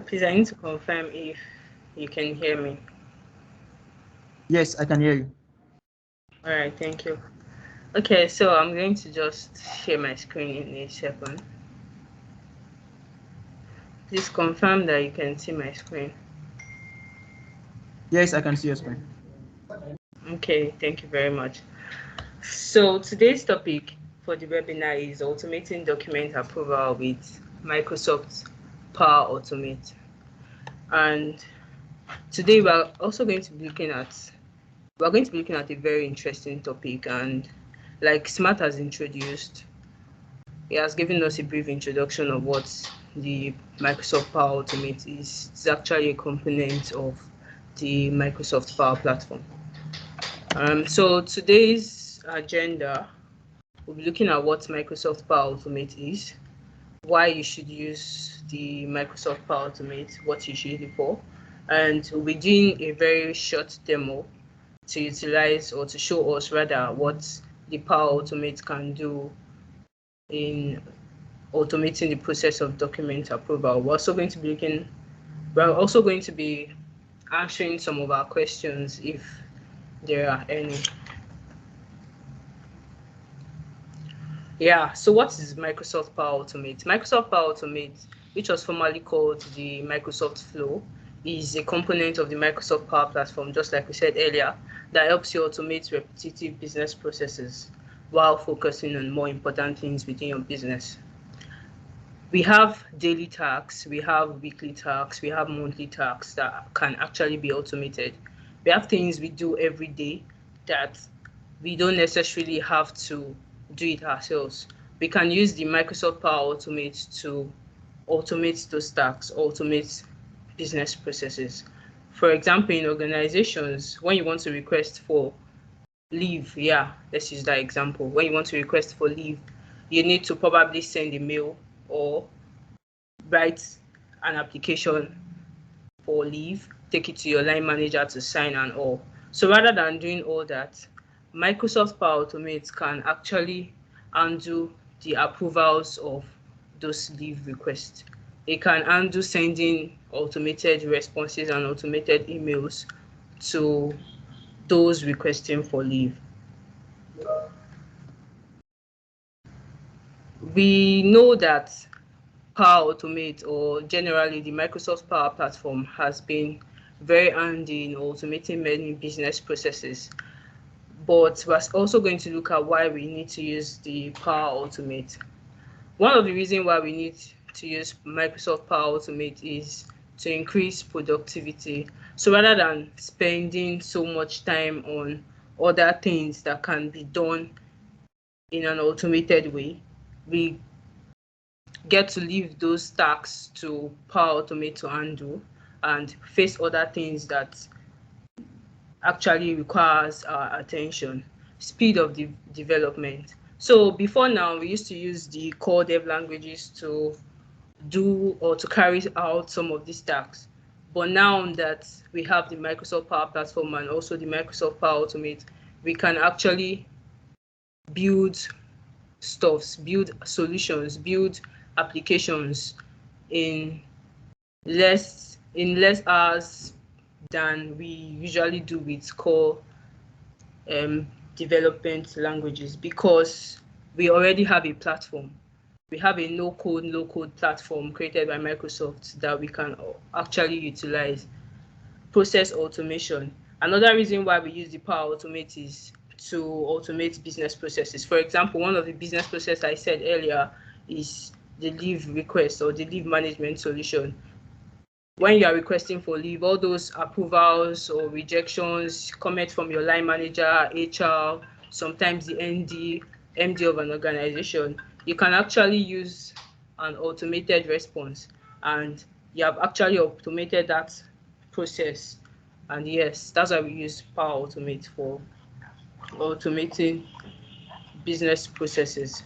Please, I need to confirm if you can hear me. Yes, I can hear you. All right, thank you. Okay, so I'm going to just share my screen in a second. Please confirm that you can see my screen. Yes, I can see your screen. Okay, thank you very much. So today's topic for the webinar is automating document approval with Microsoft Power Automate. And today we're going to be looking at a very interesting topic, and like Smart has introduced, he has given us a brief introduction of what the Microsoft Power Automate is. It's actually a component of the Microsoft Power Platform. So today's agenda, we'll be looking at what Microsoft Power Automate is, why you should use the Microsoft Power Automate, what you should use it for, and we'll be doing a very short demo to utilize, or to show us rather, what the Power Automate can do in automating the process of document approval. We're also going to be answering some of our questions if there are any. Yeah, so what is Microsoft Power Automate? Microsoft Power Automate, which was formerly called the Microsoft Flow, is a component of the Microsoft Power Platform, just like we said earlier, that helps you automate repetitive business processes while focusing on more important things within your business. We have daily tasks, we have weekly tasks, we have monthly tasks that can actually be automated. We have things we do every day that we don't necessarily have to do it ourselves. We can use the Microsoft Power Automate to automate those tasks, automate business processes. For example, in organizations, when you want to request for leave, let's use that example. When you want to request for leave, you need to probably send a mail or write an application for leave, take it to your line manager to sign and all. So rather than doing all that, Microsoft Power Automate can actually undo the approvals of those leave requests. It can undo sending automated responses and automated emails to those requesting for leave. We know that Power Automate, or generally the Microsoft Power Platform, has been very handy in automating many business processes. But we're also going to look at why we need to use the Power Automate. One of the reasons why we need to use Microsoft Power Automate is to increase productivity. So rather than spending so much time on other things that can be done in an automated way, we get to leave those tasks to Power Automate to handle and face other things that actually requires our attention. Speed of development. So before now, we used to use the core dev languages to do or to carry out some of these tasks. But now that we have the Microsoft Power Platform and also the Microsoft Power Automate, we can actually build stuffs, build solutions, build applications in less hours than we usually do with core development languages, because we already have a platform. We have a no-code, low-code platform created by Microsoft that we can actually utilize. Process automation. Another reason why we use the Power Automate is to automate business processes. For example, one of the business processes I said earlier is the leave request or the leave management solution. When you are requesting for leave, all those approvals or rejections, comment from your line manager, HR, sometimes the MD of an organization, you can actually use an automated response, and you have actually automated that process. And yes, that's why we use Power Automate for automating business processes.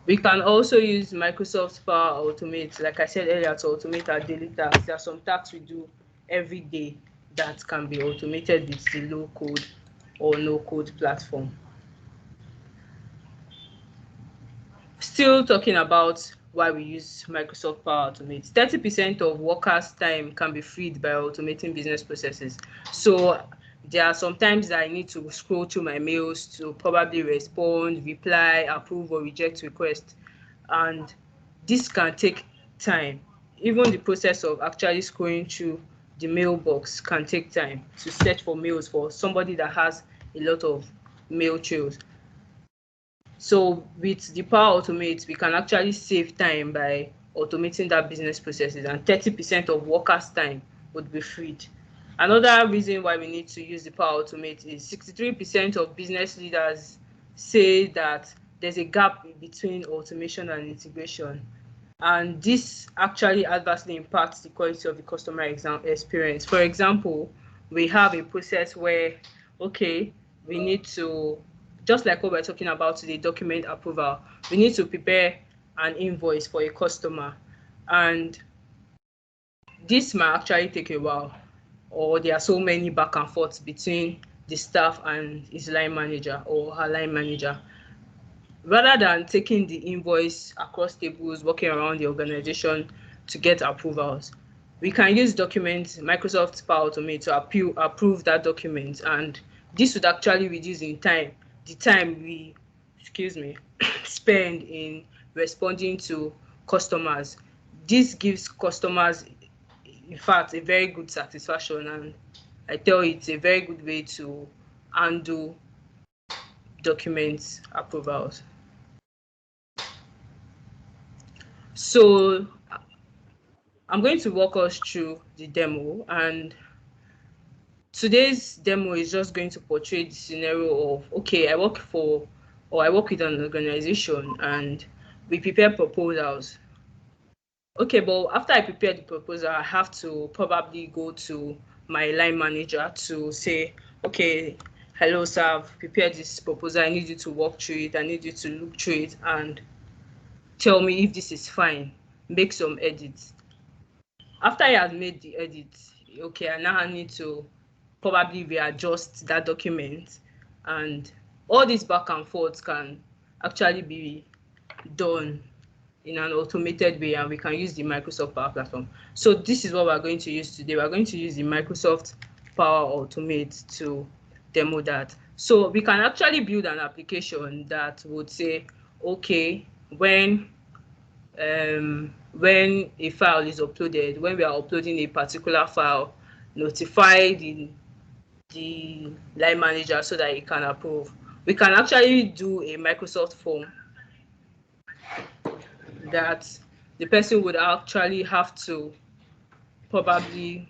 We can also use Microsoft Power Automate, like I said earlier, to automate our daily tasks. There are some tasks we do every day that can be automated with the low-code or no-code platform. Still talking about why we use Microsoft Power Automate. 30% of workers' time can be freed by automating business processes. So there are some times that I need to scroll through my mails to probably respond, reply, approve, or reject requests. And this can take time. Even the process of actually scrolling through the mailbox can take time to search for mails for somebody that has a lot of mail trails. So with the Power Automate, we can actually save time by automating that business processes, and 30% of workers' time would be freed. Another reason why we need to use the Power Automate is 63% of business leaders say that there's a gap between automation and integration. And this actually adversely impacts the quality of the customer experience. For example, we have a process where, okay, we need to, just like what we're talking about today, document approval, we need to prepare an invoice for a customer. And this might actually take a while, or there are so many back and forths between the staff and his line manager or her line manager. Rather than taking the invoice across tables, working around the organization to get approvals, we can use Microsoft Power Automate to approve that document, and this would actually reduce the time we spend in responding to customers. This gives customers, in fact, a very good satisfaction, and I tell you, it's a very good way to handle document approvals. So I'm going to walk us through the demo, and today's demo is just going to portray the scenario of, okay, I work with an organization and we prepare proposals. Okay, but after I prepare the proposal, I have to probably go to my line manager to say, okay, hello sir, I've prepared this proposal, I need you to walk through it, I need you to look through it and tell me if this is fine, make some edits. After I have made the edits, okay, I now need to probably readjust that document, and all this back and forth can actually be done in an automated way, and we can use the Microsoft Power Platform. So this is what we're going to use today. We're going to use the Microsoft Power Automate to demo that. So we can actually build an application that would say, okay, when a file is uploaded, when we are uploading a particular file, notify the line manager so that he can approve. We can actually do a Microsoft form that the person would actually have to probably,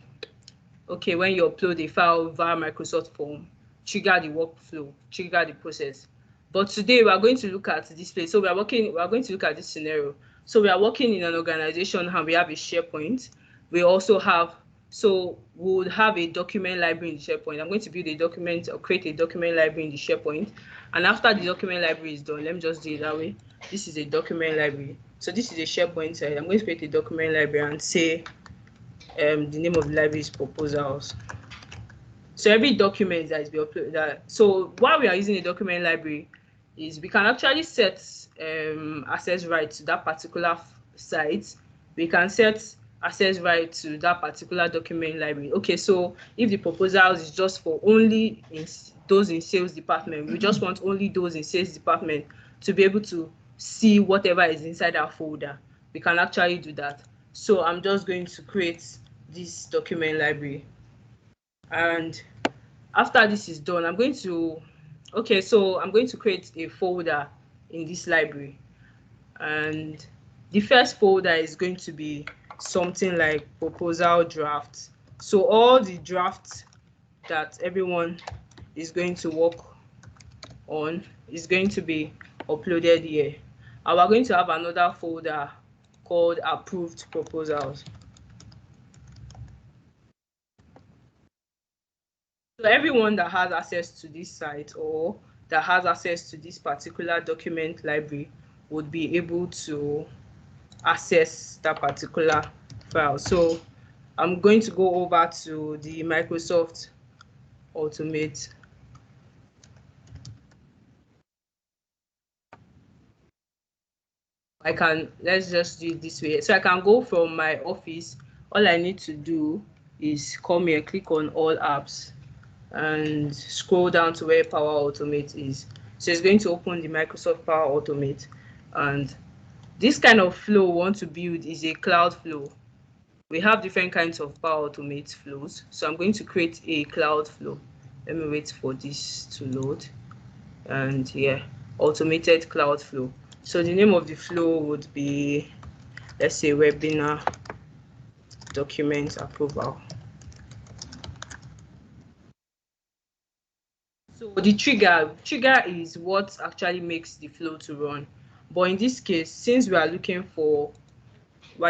okay, when you upload a file via Microsoft form, trigger the workflow, trigger the process. But today we are going to look at this place. So we are going to look at this scenario. So we are working in an organization and we have a SharePoint. We also have, so we would have a document library in the SharePoint. I'm going to build a document or create a document library in the SharePoint. And after the document library is done, let me just do it that way. This is a document library. So this is a SharePoint side. I'm going to create a document library and say the name of the library is proposals. So every document that is being uploaded, so why we are using a document library is we can actually set access rights to that particular site. We can set access right to that particular document library. Okay, so if the proposals is just for only those in sales department, we just want only those in sales department to be able to see whatever is inside our folder. We can actually do that. So I'm just going to create this document library, and after this is done, I'm going to create a folder in this library, and the first folder is going to be something like proposal draft. So all the drafts that everyone is going to work on is going to be uploaded here, and we're going to have another folder called approved proposals. So everyone that has access to this site or that has access to this particular document library would be able to access that particular file. So I'm going to go over to the Microsoft Automate. let's just do it this way. So I can go from my office. All I need to do is come here, click on all apps, and scroll down to where Power Automate is. So it's going to open the Microsoft Power Automate, and this kind of flow we want to build is a cloud flow. We have different kinds of Power Automate flows. So I'm going to create a cloud flow. Let me wait for this to load. And yeah, automated cloud flow. So the name of the flow would be, let's say, webinar document approval. So the trigger is what actually makes the flow to run. But in this case, since we're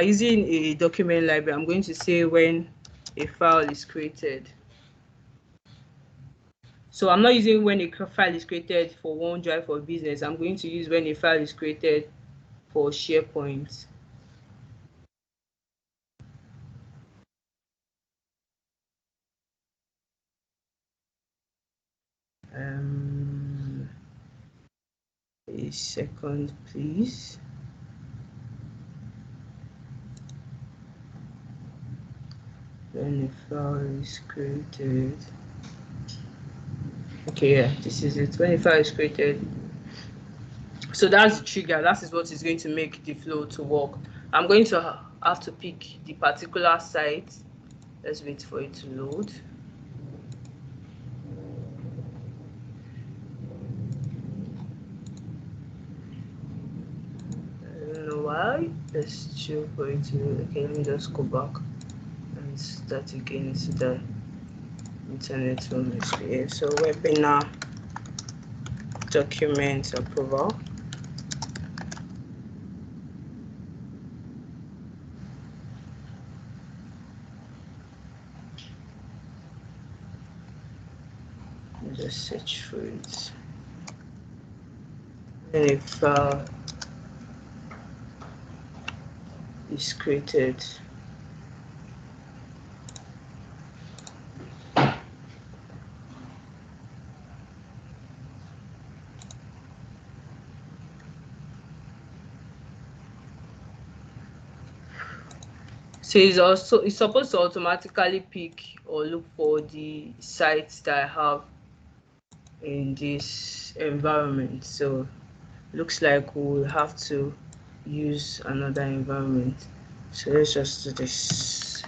using a document library, I'm going to say when a file is created. So I'm not using when a file is created for OneDrive for business. I'm going to use when a file is created for SharePoint. A second, please. When a file is created. Okay, yeah, this is it. When a file is created. So that's the trigger. That is what is going to make the flow to work. I'm going to have to pick the particular site. Let's wait for it to load. I don't know why. Let's chill for it to load. Okay, let me just go back and start again so that internet will misbehave. So webinar document approval. Just search for it. And if file is created, so it's supposed to automatically pick or look for the sites that I have in this environment. So looks like we'll have to use another environment. So let's just do this.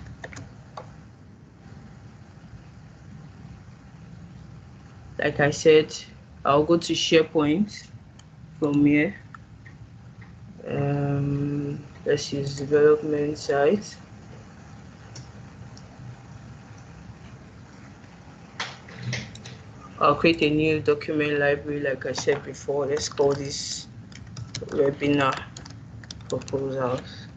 Like I said, I'll go to SharePoint from here. Let's use development site. I'll create a new document library like I said before. Let's call this webinar proposals.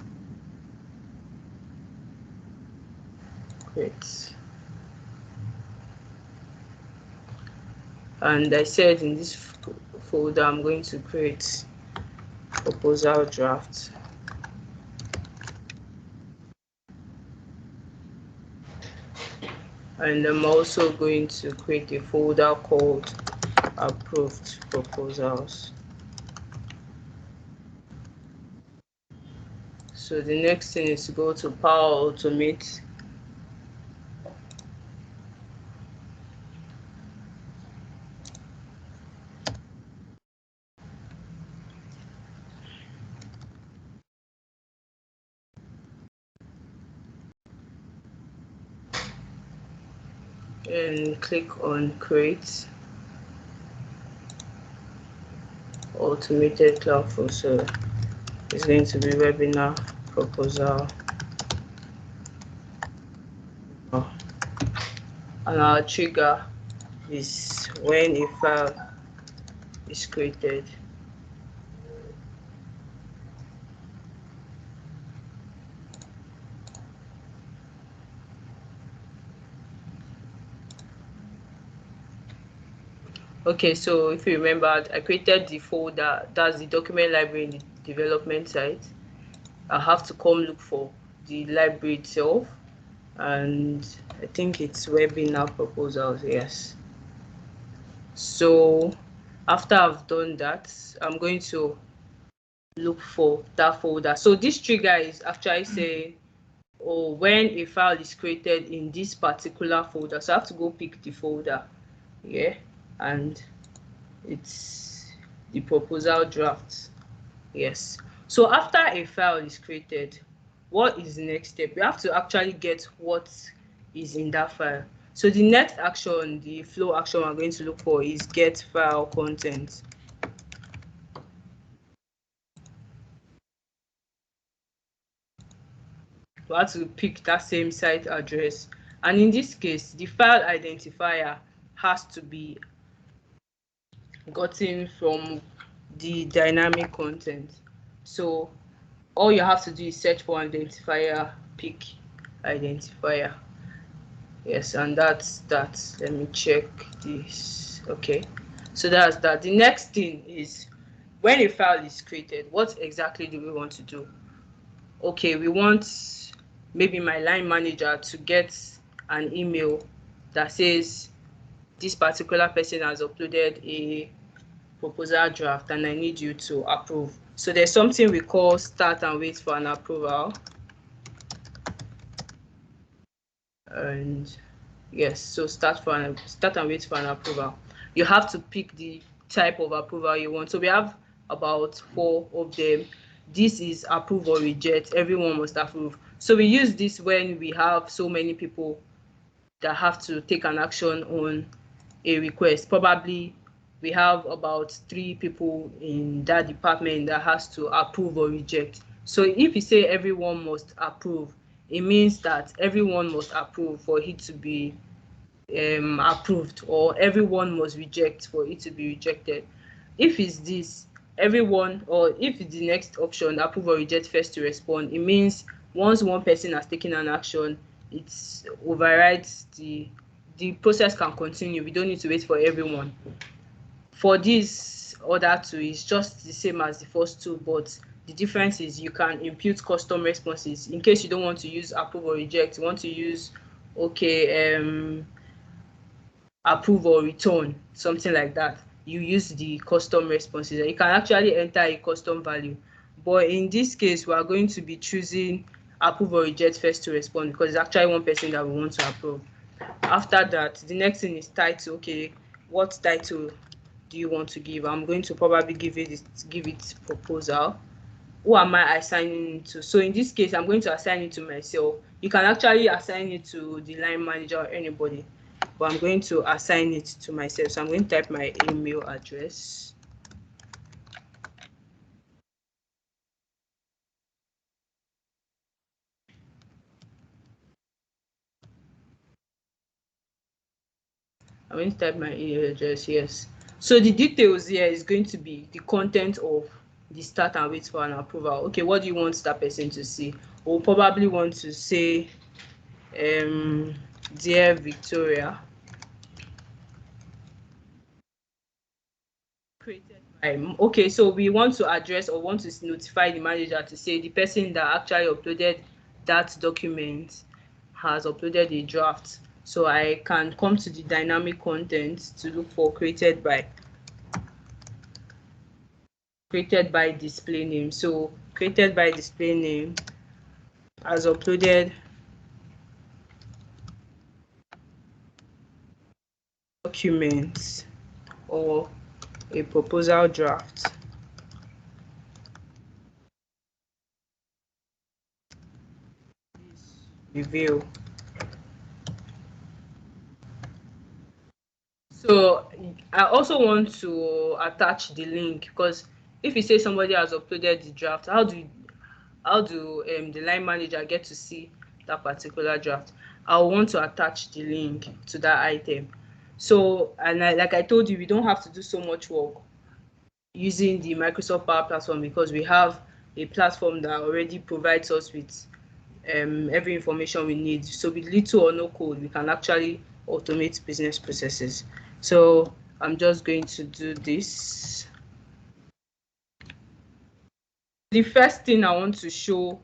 Great. And I said in this folder I'm going to create proposal draft. And I'm also going to create a folder called approved proposals. So the next thing is to go to Power Automate. And click on create automated cloud flow. So it's going to be webinar proposal. And our trigger is when a file is created. Okay, so if you remember, I created the folder, that's the document library in the development site. I have to come look for the library itself, and I think it's webinar proposals, yes. So after I've done that, I'm going to look for that folder. So this trigger is actually saying, oh, when a file is created in this particular folder. So I have to go pick the folder, yeah, and it's the proposal draft. Yes. So after a file is created, what is the next step? We have to actually get what is in that file. So the next action, the flow action we're going to look for is get file content. We have to pick that same site address, and in this case the file identifier has to be gotten from the dynamic content. So all you have to do is search for identifier, pick identifier. Yes, and that's that. Let me check this. Okay, so that's that. The next thing is, when a file is created, what exactly do we want to do? Okay, we want maybe my line manager to get an email that says this particular person has uploaded a proposal draft and I need you to approve. So there's something we call start and wait for an approval. And yes, so start and wait for an approval. You have to pick the type of approval you want. So we have about 4 of them. This is approve or reject. Everyone must approve. So we use this when we have so many people that have to take an action on a request. Probably we have about 3 people in that department that has to approve or reject. So if you say everyone must approve, it means that everyone must approve for it to be approved, or everyone must reject for it to be rejected. If it's this, everyone, or if it's the next option, approve or reject first to respond, it means once one person has taken an action, it overrides the process can continue. We don't need to wait for everyone. For this other two, it's just the same as the first two, but the difference is you can impute custom responses in case you don't want to use approve or reject. You want to use approve or return, something like that. You use the custom responses. You can actually enter a custom value, but in this case we are going to be choosing approve or reject first to respond because it's actually one person that we want to approve. After that, the next thing is title. Okay, what title do you want to give? I'm going to probably give it proposal. Who am I assigning it to? So in this case, I'm going to assign it to myself. You can actually assign it to the line manager or anybody, but I'm going to assign it to myself. So I'm going to type my email address. I'm going to type my email address. Yes. So the details here is going to be the content of the start and wait for an approval. Okay, what do you want that person to see? We'll probably want to say, dear Victoria, created by. Okay, so we want to address or want to notify the manager to say the person that actually uploaded that document has uploaded a draft. So I can come to the dynamic content to look for created by display name. So created by display name has uploaded documents or a proposal draft. Review. So I also want to attach the link, because if you say somebody has uploaded the draft, how do the line manager get to see that particular draft? I want to attach the link to that item. So, and like I told you, we don't have to do so much work using the Microsoft Power Platform because we have a platform that already provides us with every information we need. So with little or no code, we can actually automate business processes. So I'm just going to do this. The first thing I want to show,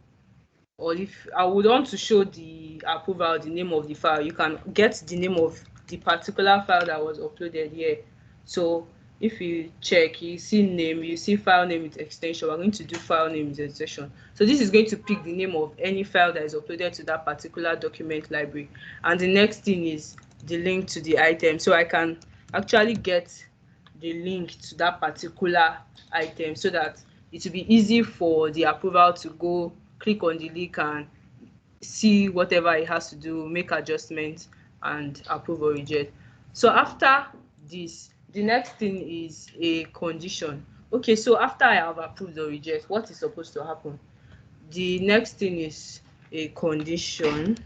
or if I would want to show the approval, the name of the file, you can get the name of the particular file that was uploaded here. So if you check, you see name, you see file name with extension. We're going to do file name with extension. So this is going to pick the name of any file that is uploaded to that particular document library. And the next thing is the link to the item. So I can actually get the link to that particular item so that it will be easy for the approval to go click on the link and see whatever it has to do, make adjustments, and approve or reject. So after this, the next thing is a condition. Okay, so after I have approved or reject, what is supposed to happen? The next thing is a condition.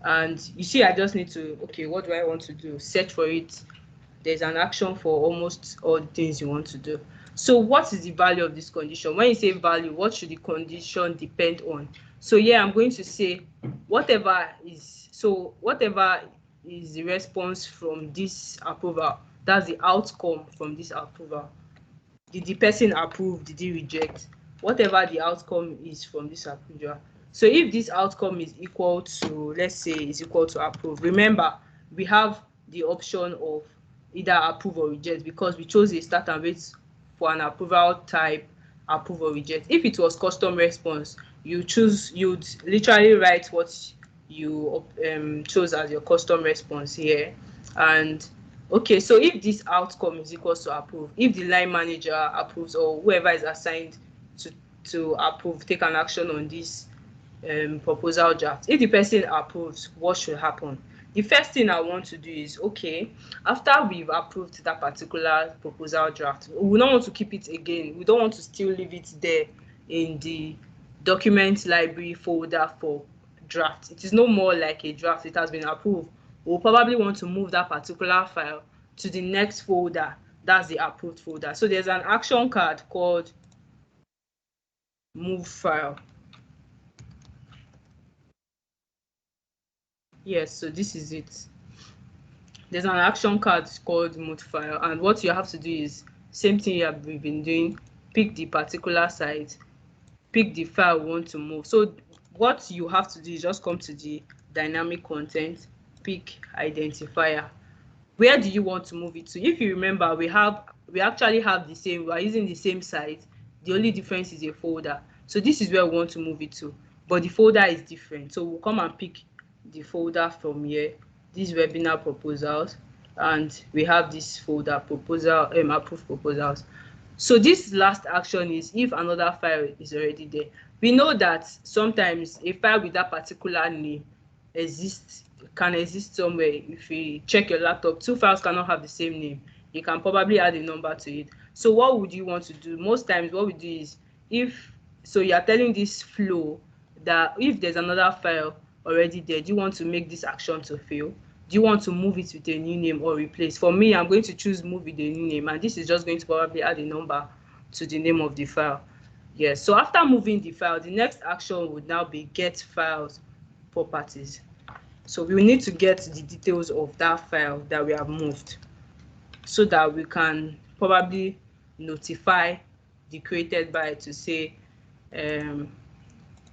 And you see, I just need to, okay, what do I want to do? Search for it. There's an action for almost all the things you want to do. So what is the value of this condition? When you say value, what should the condition depend on? So yeah, I'm going to say whatever is the response from this approval, that's the outcome from this approval. Did the person approve? Did he reject? Whatever the outcome is from this approval. So if this outcome is equal to, let's say, is equal to approve, remember we have the option of either approve or reject because we chose a start and wait for an approval type, approve or reject. If it was custom response, you'd literally write what you chose as your custom response here. And okay, so if this outcome is equal to approve, if the line manager approves or whoever is assigned to approve, take an action on this proposal draft, if the person approves, what should happen? The first thing I want to do is, okay, after we've approved that particular proposal draft, we don't want to keep it again. We don't want to still leave it there in the document library folder for draft. It is no more like a draft. It has been approved. We'll probably want to move that particular file to the next folder. That's the approved folder. So there's an action card called move file. Yes, so this is it. There's an action card called move file, and what you have to do is same thing we've been doing. Pick the particular site, pick the file we want to move. So what you have to do is just come to the dynamic content, pick identifier. Where do you want to move it to? If you remember, we actually have the same, we are using the same site. The only difference is a folder. So this is where we want to move it to, but the folder is different. So we'll come and pick the folder from here, these webinar proposals, and we have this folder proposal, approved proposals. So this last action is if another file is already there. We know that sometimes a file with that particular name can exist somewhere. If you check your laptop, two files cannot have the same name. You can probably add a number to it. So what would you want to do? Most times what we do is, so you are telling this flow that if there's another file already there, do you want to make this action to fail? Do you want to move it with a new name or replace? For me, I'm going to choose move with a new name, and this is just going to probably add a number to the name of the file. Yes, so after moving the file, the next action would now be get files properties. So we will need to get the details of that file that we have moved so that we can probably notify the created by to say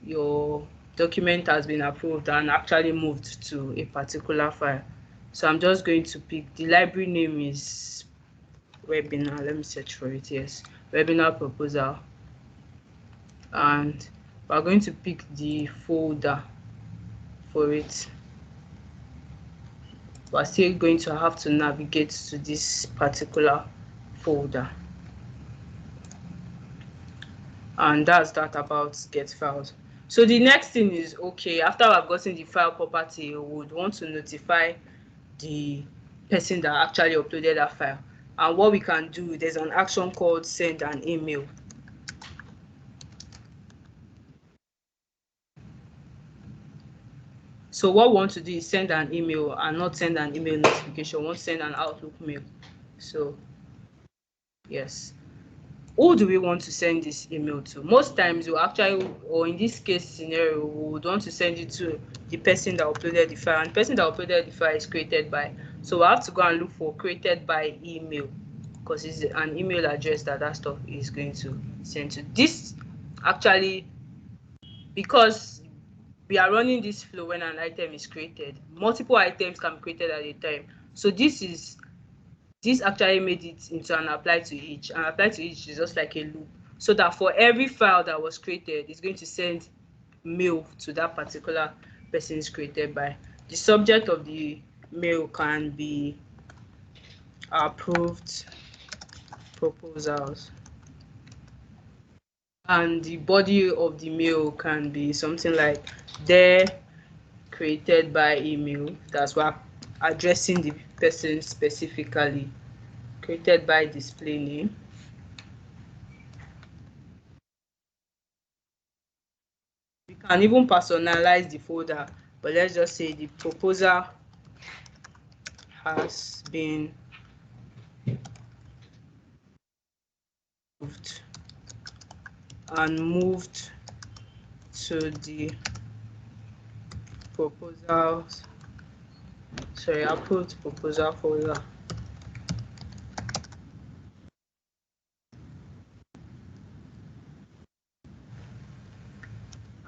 your document has been approved and actually moved to a particular file. So I'm just going to pick, the library name is webinar. Let me search for it. Yes, webinar proposal. And we're going to pick the folder for it. We're still going to have to navigate to this particular folder. And that's that about get files. So the next thing is, okay, after I've gotten the file property, we would want to notify the person that actually uploaded that file. And what we can do, there's an action called send an email. So what we want to do is send an email and not send an email notification. We want to send an Outlook mail. So yes. Who do we want to send this email to? Most times you actually, or in this case scenario, we would want to send it to the person that uploaded the file. And the person that uploaded the file is created by. So we have to go and look for created by email, because it's an email address that stuff is going to send to. This actually, because we are running this flow when an item is created, multiple items can be created at a time. So this actually made it into an apply to each, and apply to each is just like a loop, so that for every file that was created, it's going to send mail to that particular person is created by. The subject of the mail can be approved proposals, and the body of the mail can be something like there created by email. That's why addressing the person specifically, created by display name. We can even personalize the folder, but let's just say the proposal has been moved and moved to the proposals, sorry, approved proposal folder.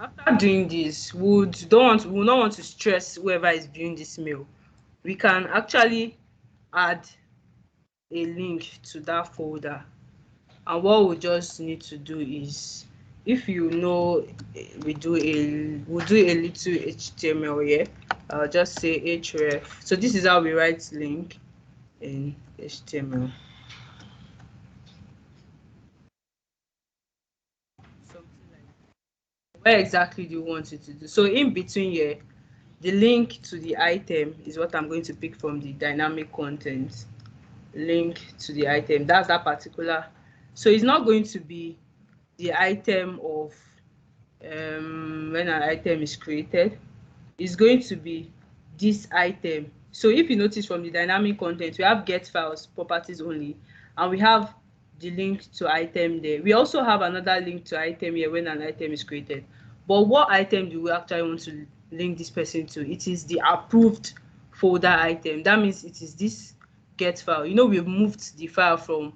After doing this, we will not want to stress whoever is viewing this mail. We can actually add a link to that folder, and what we just need to do is, if you know, we'll do a little HTML here. I'll just say href. So this is how we write link in HTML. Something like, where exactly do you want it to do? So in between here, the link to the item is what I'm going to pick from the dynamic content. Link to the item, that's that particular. So it's not going to be the item of when an item is created. Is going to be this item. So if you notice from the dynamic content, we have get files, properties only, and we have the link to item there. We also have another link to item here when an item is created. But what item do we actually want to link this person to? It is the approved folder item. That means it is this get file. You know, we've moved the file from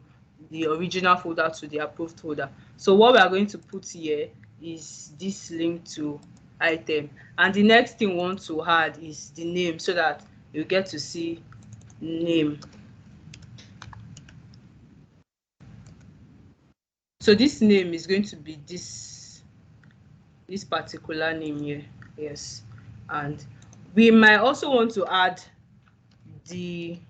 the original folder to the approved folder. So what we are going to put here is this link to item, and the next thing we want to add is the name, so that you get to see name. So this name is going to be this particular name here. Yes, and we might also want to add the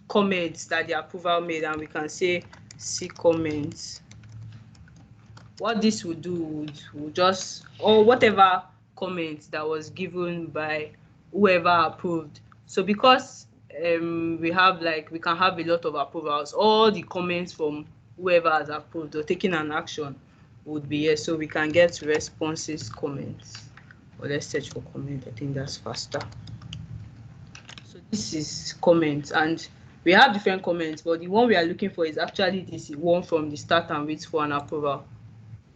comments that the approval made, and we can say see comments. What this will do would just, or whatever comment that was given by whoever approved. So because we can have a lot of approvals, all the comments from whoever has approved or taken an action would be here. So we can get responses, comments, or let's search for comment. I think that's faster. So this is comments, and we have different comments, but the one we are looking for is actually this one from the start and wait for an approval.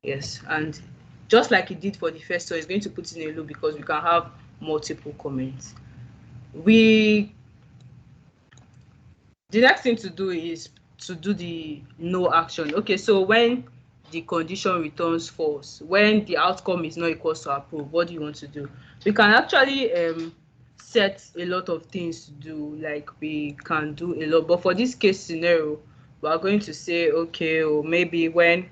Yes, and just like it did for the first, so it's going to put in a loop because we can have multiple comments. The next thing to do is to do the no action. Okay, so when the condition returns false, when the outcome is not equal to approve, what do you want to do? We can actually set a lot of things to do, like we can do a lot, but for this case scenario, we are going to say, okay, or maybe when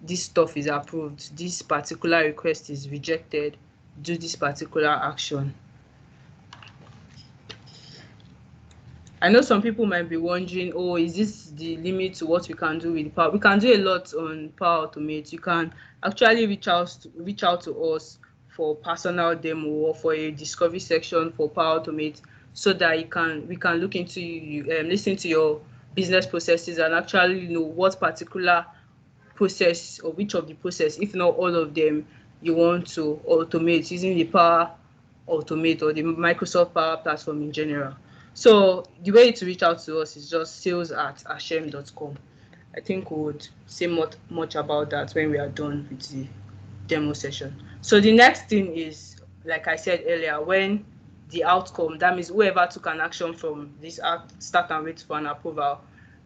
this stuff is approved, this particular request is rejected, do this particular action. I know some people might be wondering, oh, is this the limit to what we can do with Power? We can do a lot on Powerautomate. You can actually reach out to us for personal demo or for a discovery section for Powerautomate, so that we can look into listen to your business processes and actually know what particular process, or which of the process, if not all of them, you want to automate using the Powerautomate or the Microsoft Power Platform in general. So the way to reach out to us is just sales@hashem.com. I think we would say much about that when we are done with the demo session. So the next thing is, like I said earlier, when the outcome, that means whoever took an action from this start and wait for an approval,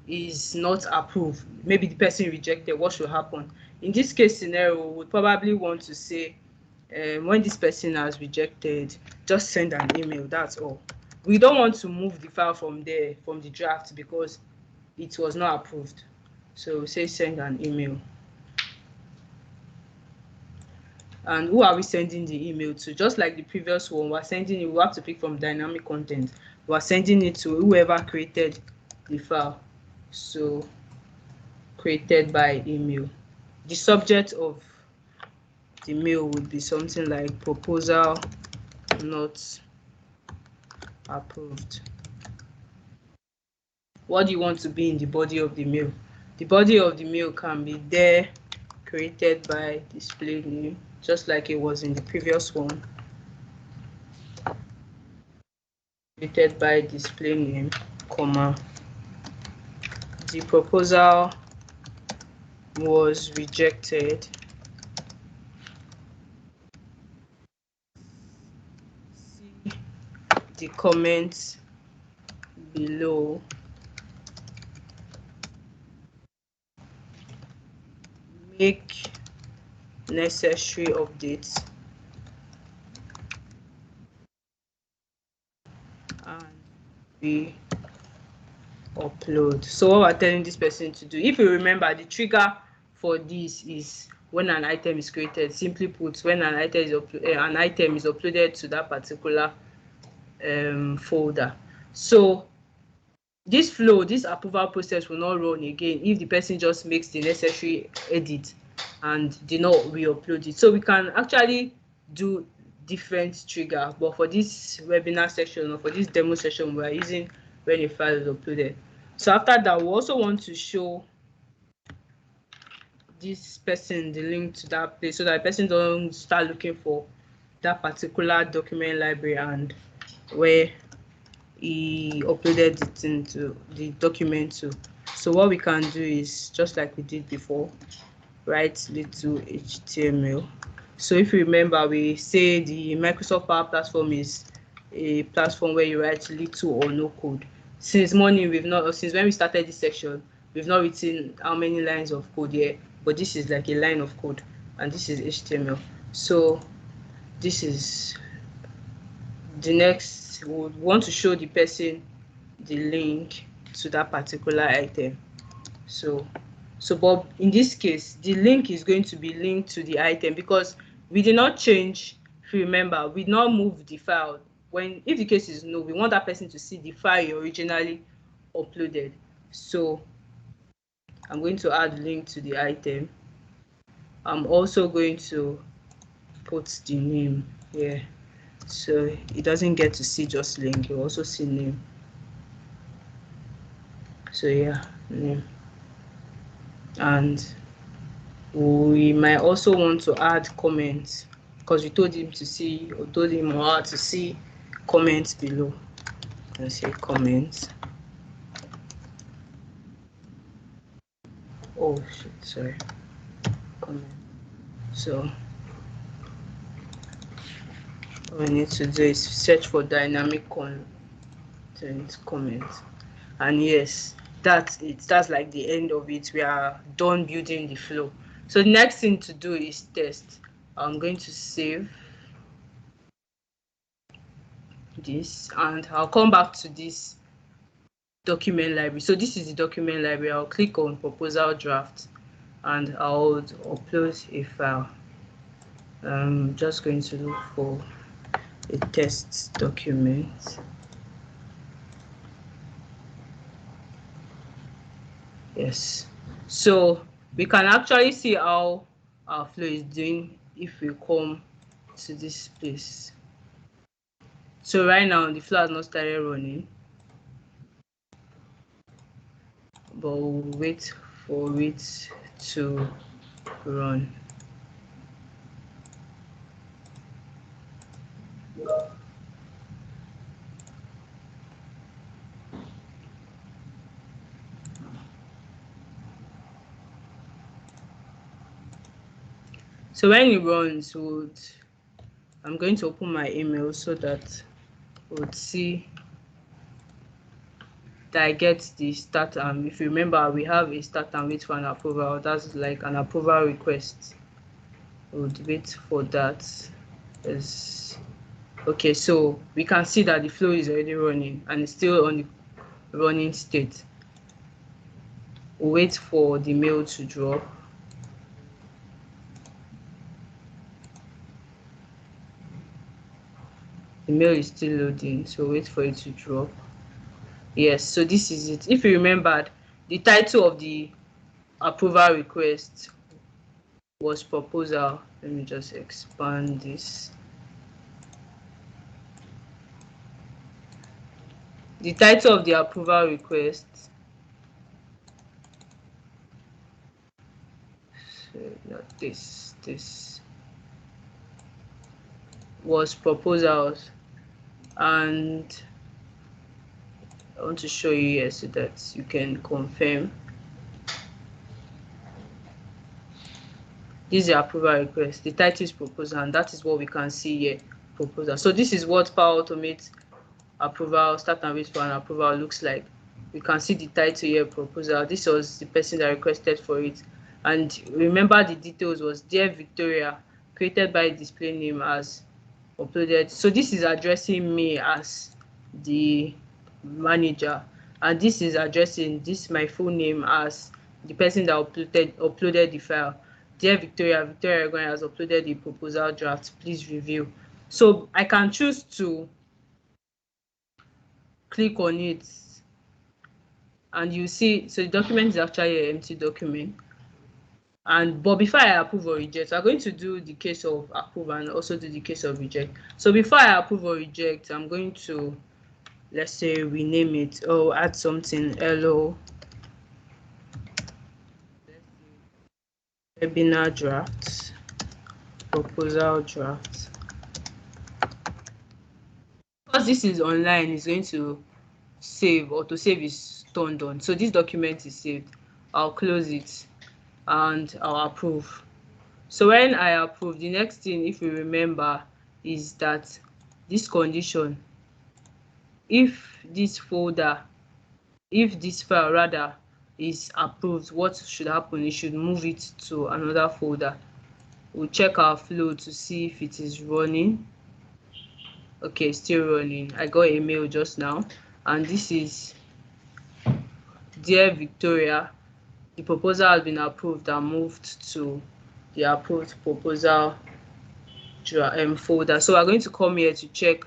is not approved, maybe the person rejected, what should happen? In this case scenario, we would probably want to say, when this person has rejected, just send an email, that's all. we don't want to move the file from there, from the draft, because it was not approved. So we say send an email. And who are we sending the email to? Just like the previous one, we're sending it, we have to pick from dynamic content. We're sending it to whoever created the file. So created by email. The subject of the mail would be something like proposal not approved. What do you want to be in the body of the mail? The body of the mail can be there, created by display name, just like it was in the previous one. Created by display name, comma. The proposal was rejected. See the comments below. Make necessary updates and we upload. So what we're telling this person to do, if you remember, the trigger for this is when an item is created. Simply put, when an item is uploaded to that particular folder. So this flow, this approval process will not run again if the person just makes the necessary edit and did not re-upload it. So we can actually do different trigger, but for this webinar section or for this demo session, we are using when a file is uploaded. So after that, we also want to show this person the link to that place so that the person don't start looking for that particular document library and where he uploaded it into the document to. So what we can do is, just like we did before, write little HTML. So if you remember, we say the Microsoft Power Platform is a platform where you write little or no code. Since morning, since when we started this section, we've not written how many lines of code here, but this is like a line of code, and this is HTML. So this is the next. We would want to show the person the link to that particular item. So but in this case, the link is going to be linked to the item because we did not change. If you remember, we did not move the file. If the case is no, we want that person to see the file you originally uploaded. So I'm going to add link to the item. I'm also going to put the name here, so it doesn't get to see just link, you also see name. So yeah, name. And we might also want to add comments because we told him to see, or told him or her to see comments below. Let's say comments. Oh shit, sorry. Comment. So what we need to do is search for dynamic content comments. And yes, that's it. That's like the end of it. We are done building the flow. So the next thing to do is test. I'm going to save this and I'll come back to this document library. So this is the document library. I'll click on proposal draft and I'll upload a file. I'm just going to look for a test document. Yes, so we can actually see how our flow is doing if we come to this place. So right now the flow has not started running, but we'll wait for it to run. So when it runs, I'm going to open my email so that we'll see that I get the start. If you remember, we have a start and wait for an approval. That's like an approval request. We'll wait for that. Is Okay, so we can see that the flow is already running and it's still on the running state. We'll wait for the mail to drop. The mail is still loading, so wait for it to drop. Yes, so this is it. If you remembered, the title of the approval request was proposal. Let me just expand this. The title of the approval request, so not this was proposals, and I want to show you here so that you can confirm. This is the approval request. The title is proposal, and that is what we can see here, proposal. So this is what Powerautomate approval, start and wait for an approval looks like. We can see the title here, proposal. This was the person that requested for it. And remember the details was Dear Victoria, created by display name as uploaded. So this is addressing me as the manager, and this is addressing this my full name as the person that uploaded the file. Dear Victoria, Victoria Egoyan has uploaded the proposal draft. Please review. So I can choose to click on it, and you see, so the document is actually an empty document. But before I approve or reject, we're going to do the case of approve and also do the case of reject. So before I approve or reject, I'm going to, let's say, rename it or add something. Hello webinar draft, proposal draft. Because this is online, it's going to save, autosave is turned on. So this document is saved. I'll close it and I'll approve. So when I approve, the next thing, if you remember, is that this condition, if this folder, if this file rather is approved, what should happen? It should move it to another folder. We'll check our flow to see if it is running. Okay, still running. I got a mail just now, and this is Dear Victoria, the proposal has been approved and moved to the approved proposal folder. So we're going to come here to check.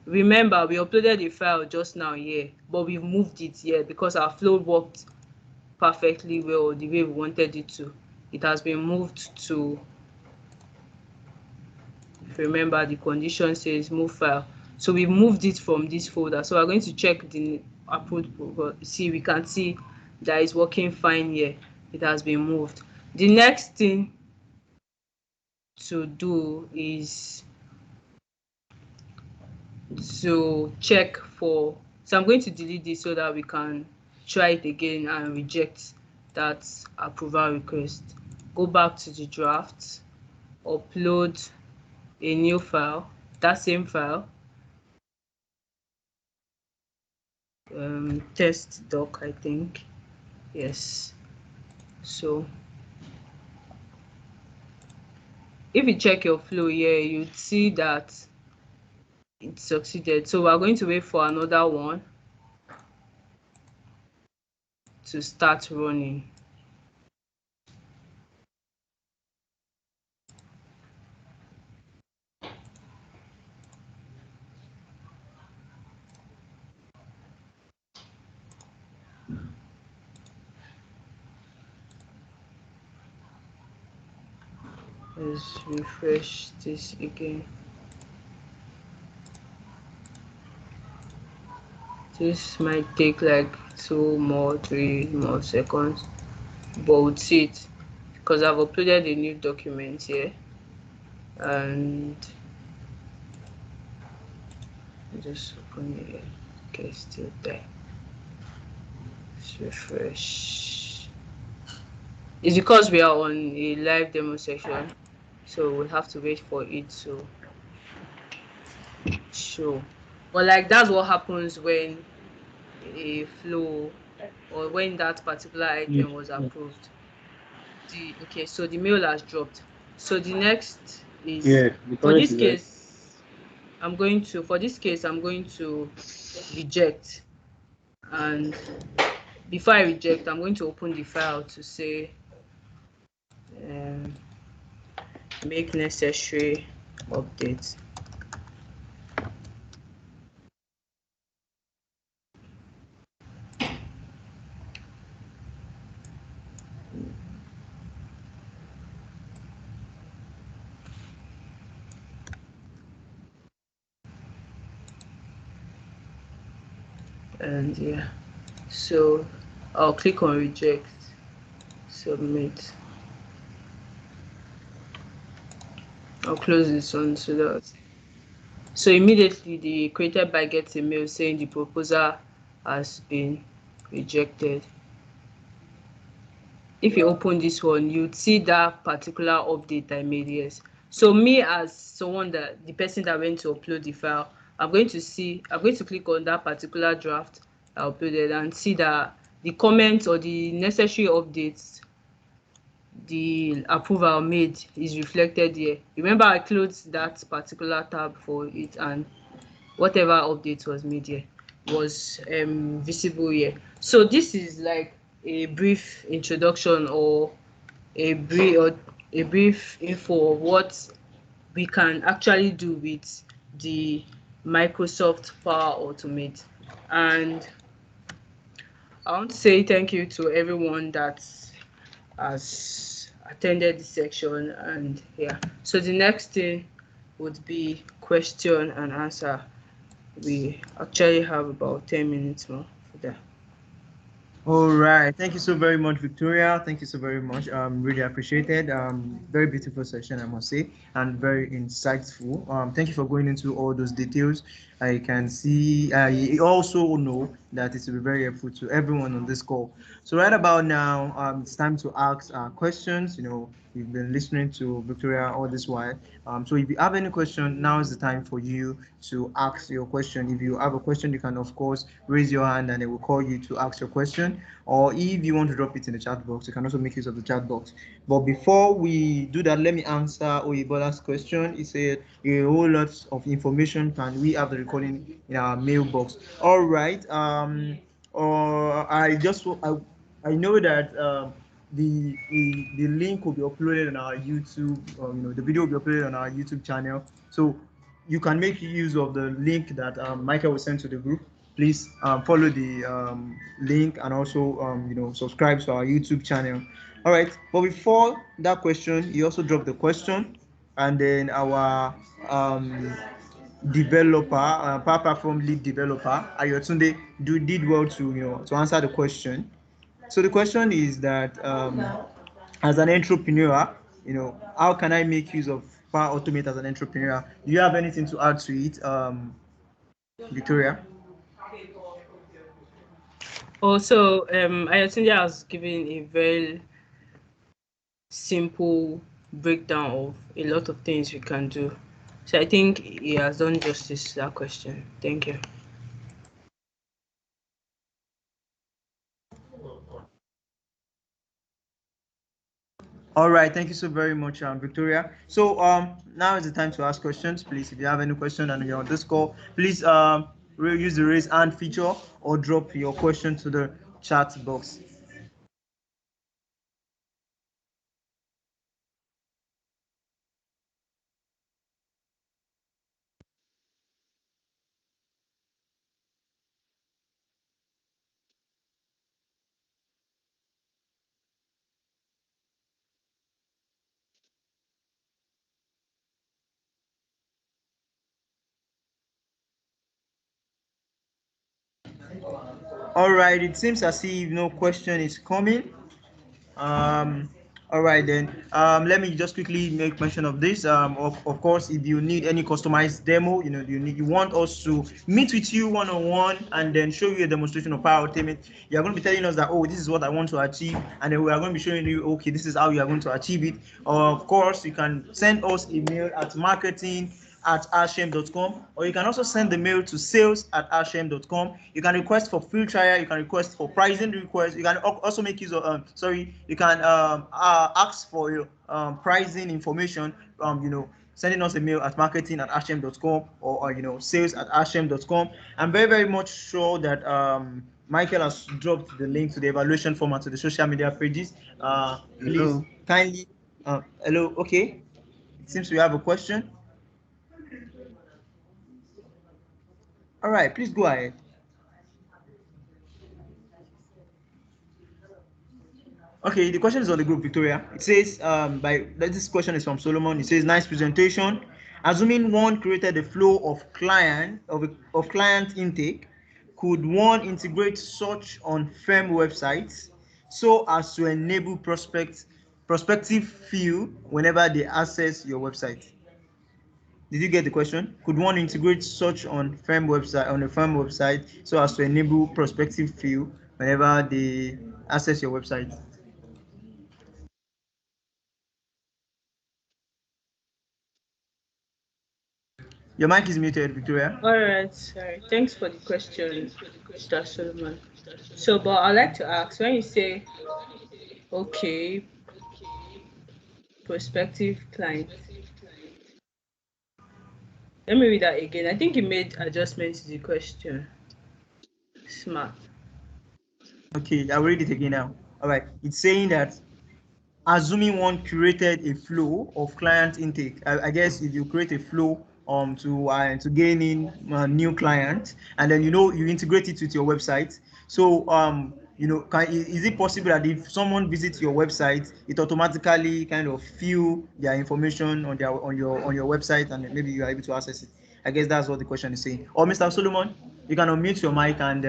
Remember, we uploaded the file just now here, but we've moved it here because our flow worked perfectly well the way we wanted it to. It has been moved to, if you remember, the condition says move file. So we moved it from this folder. So we're going to check the approved proposal. See, we can see that it's working fine here. It has been moved. The next thing to do is to check for, so I'm going to delete this so that we can try it again and reject that approval request. Go back to the draft, upload a new file, that same file, test doc, I think. Yes. So if you check your flow here, you'd see that it succeeded. So we're going to wait for another one to start running. Let's refresh this again. This might take like 2 more, 3 more seconds, but we'll see it because I've uploaded a new document here, and just open it. Okay, still there. Let's refresh. It's because we are on a live demo section, so we'll have to wait for it to show. But like, that's what happens when a flow or when that particular item was approved. Okay, so the mail has dropped. So the next is, for this case, I'm going to, for this case, I'm going to reject. And before I reject, I'm going to open the file to say um, make necessary updates. And yeah, so I'll click on reject, submit. I'll close this one so that immediately the created by gets a mail saying the proposal has been rejected. If you open this one, you'd see that particular update I made. Yes, so me as someone, that the person that went to upload the file, I'm going to click on that particular draft I uploaded and see that the comments or the necessary updates, the approval made, is reflected here. Remember, I closed that particular tab for it, and whatever update was made here was visible here. So this is like a brief introduction, or a brief info of what we can actually do with the Microsoft Power Automate. And I want to say thank you to everyone that has attended this section. And yeah, so the next thing would be question and answer. We actually have about 10 minutes more for that. All right. Thank you so very much, Victoria. Thank you so very much. Really appreciated. Very beautiful session, I must say, and very insightful. Thank you for going into all those details. I can see, I also know that it will be very helpful to everyone on this call. So right about now, it's time to ask questions. You know, you've been listening to Victoria all this while. So if you have any question, now is the time for you to ask your question. If you have a question, you can of course raise your hand and they will call you to ask your question. Or if you want to drop it in the chat box, you can also make use of the chat box. But before we do that, let me answer Oyebola's question. He said a whole lot of information. Can we have the recording in our mailbox? All right. I just I know that the link will be uploaded on our YouTube. The video will be uploaded on our YouTube channel. So you can make use of the link that Michael will send to the group. Please follow the link and also subscribe to our YouTube channel. All right. But before that question, you also dropped the question, and then our developer, Power Platform lead developer, Ayotunde, did well to answer the question. So the question is that as an entrepreneur, how can I make use of Power Automate as an entrepreneur? Do you have anything to add to it, Victoria? Also, Ayotunde has given a very simple breakdown of a lot of things we can do. So I think he has done justice to that question. Thank you. All right, thank you so very much, Victoria. So now is the time to ask questions. Please, if you have any question and you're on this call, please use the raise hand feature or drop your question to the chat box. All right, it seems as if no question is coming. Um, all right then. Let me just quickly make mention of this. Of course, if you need any customized demo, you want us to meet with you one-on-one and then show you a demonstration of Power Automate. You are going to be telling us that, oh, this is what I want to achieve, and then we are going to be showing you, okay, this is how you are going to achieve it. Of course, you can send us a mail at marketing@hashem.com, or you can also send the mail to sales@hashem.com. You can request for free trial, you can request for pricing request, you can also make use of you can ask for your pricing information, sending us a mail at marketing@hashem.com or sales@hashem.com. I'm very, very much sure that Michael has dropped the link to the evaluation format to the social media pages. Please Hello. kindly, hello, okay. It seems we have a question. All right, please go ahead. Okay, the question is on the group, Victoria. It says, this question is from Solomon. It says, nice presentation. Assuming one created a flow of client intake, could one integrate such on firm websites so as to enable prospective view whenever they access your website? Did you get the question? Could one integrate such on a firm website so as to enable prospective view whenever they access your website? Your mic is muted, Victoria. All right, sorry. Thanks for the question, Mr. Solomon. So, but I'd like to ask, when you say, okay, prospective client, let me read that again. I think you made adjustments to the question. Smart. Okay, I'll read it again now. All right, it's saying that assuming one created a flow of client intake, I guess if you create a flow to gain in new clients, and then you integrate it with your website. So is it possible that if someone visits your website, it automatically kind of fill their information on your website, and maybe you are able to access it? I guess that's what the question is saying. Or Mr. Solomon, you can unmute your mic and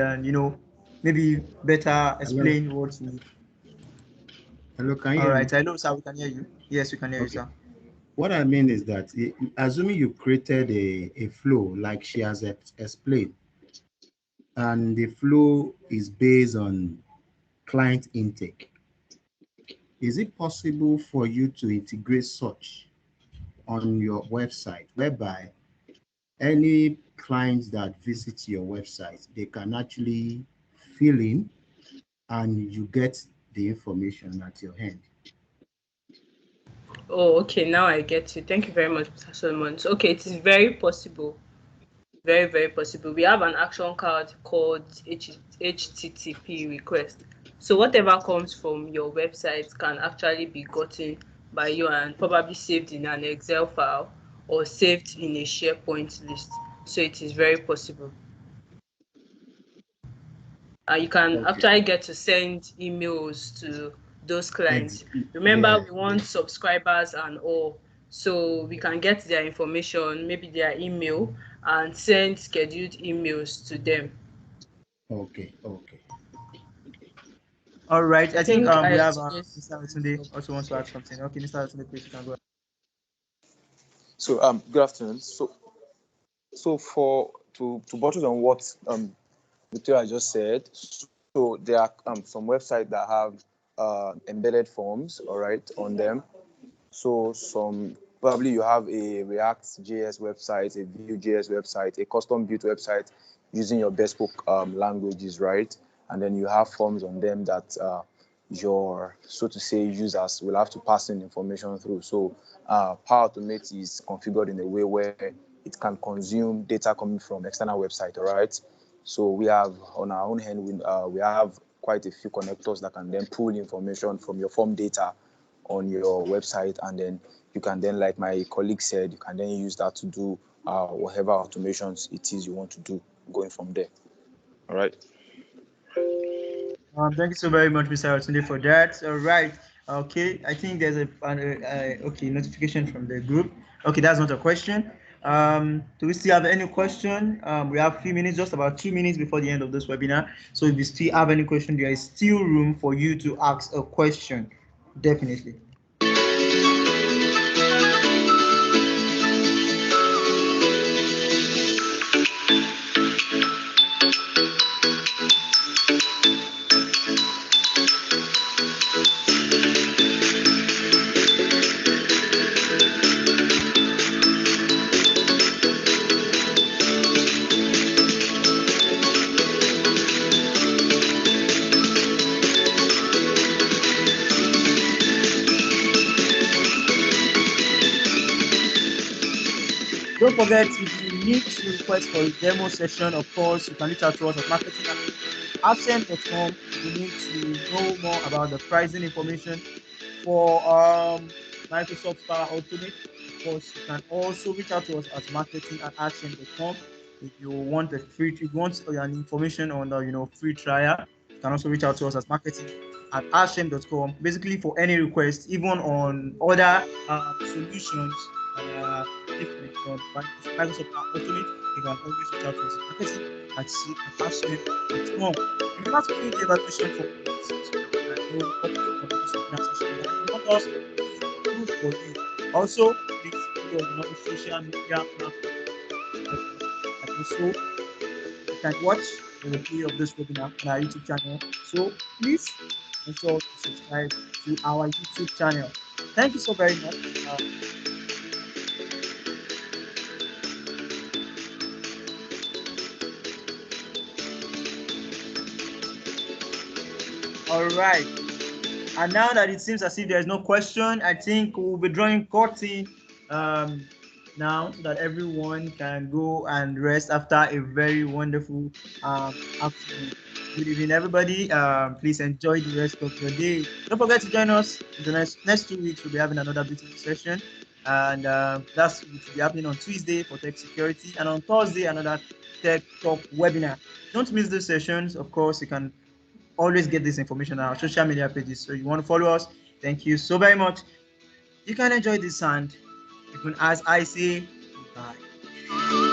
maybe better Hello. explain what you. Hello. Can you All hear right, me? hello, sir. We can hear you. Yes, we can hear you, Okay. sir. What I mean is that assuming you created a flow like she has explained, and the flow is based on client intake, is it possible for you to integrate such on your website whereby any clients that visit your website, they can actually fill in and you get the information at your hand? Oh, okay. Now I get you. Thank you very much, Mr. Solomon. So, okay, it is very possible. Very, very possible. We have an action card called HTTP request. So whatever comes from your website can actually be gotten by you and probably saved in an Excel file or saved in a SharePoint list. So it is very possible. And you can Okay. actually get to send emails to those clients. Remember, Yeah. we want subscribers and all. So we can get their information, maybe their email, and send scheduled emails to them. Okay. Okay. All right, I I think think I we have suggest. Mr. Atunde also wants to add something. Okay, Mr. Atunde, please, you can go. So good afternoon. So for to buttress on what Victoria just said, so there are some websites that have embedded forms, all right, on them. So some probably you have a React JS website, a Vue.js website, a custom built website using your bespoke languages, right? And then you have forms on them that your, so to say, users will have to pass in information through. So Power Automate is configured in a way where it can consume data coming from external website, all right? So we have on our own hand, we have quite a few connectors that can then pull information from your form data on your website, and then you can then, like my colleague said, you can then use that to do whatever automations it is you want to do going from there. All right. Thank you so very much, Mr. Atunde, for that. All right. Okay, I think there's okay notification from the group. Okay, that's not a question. Do we still have any question? We have a few minutes, just about 2 minutes before the end of this webinar. So if you still have any question, there is still room for you to ask a question. Definitely. Don't forget, if you need to request for a demo session, of course, you can reach out to us at marketing at Hashemlimited.com. If you need to know more about the pricing information for Microsoft Power Automate, of course, you can also reach out to us at marketing at Hashemlimited.com. If you want an information on the free trial, you can also reach out to us at marketing at Hashemlimited.com. Basically, for any request, even on other solutions different from Microsoft Automate, you can always reach out to us at marketing at Hashemlimited.com. Remember to fill the evaluation form and know what is the session that you want us to do for you. Also, please follow us on our social media platforms. And also, you can watch the replay of this webinar on our YouTube channel. So please ensure to subscribe to our YouTube channel. Thank you so very much. All right. And now that it seems as if there's no question, I think we'll be drawing curtain now so that everyone can go and rest after a very wonderful afternoon. Good evening, everybody. Please enjoy the rest of your day. Don't forget to join us in the next 2 weeks. We'll be having another beautiful session, and that's will be happening on Tuesday for tech security, and on Thursday another tech talk webinar. Don't miss those sessions. Of course, you can always get this information on our social media pages. So you want to follow us, thank you so very much. You can enjoy this, and even as I say goodbye.